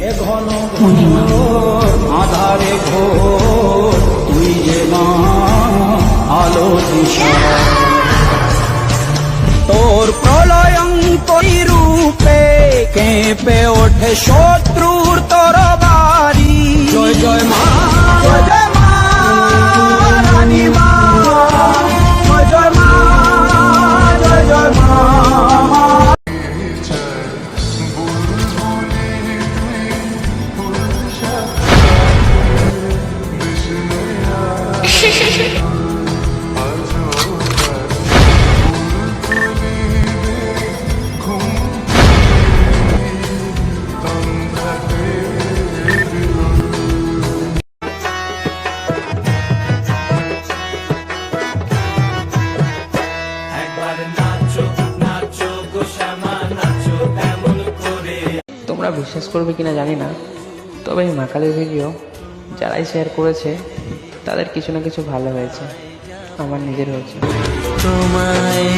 এ ঘন ঘোর আধারে ঘোর তুই যে মা আলো দিশা, তোর প্রলয়ঙ্করী রূপে কেঁপে ওঠে শত্রুর তরবারি। জয় জয় মা, জয় জয় মা রানী মা, জয় জয় মা, জয় জয় মা। তোমরা বিশ্বাস করবে কিনা জানি না, তবে এই মা কালীর ভিডিও যারাই শেয়ার করেছে তাদের কিছু না কিছু ভালো হয়েছে, আমার নিজের হয়েছে। তোমায়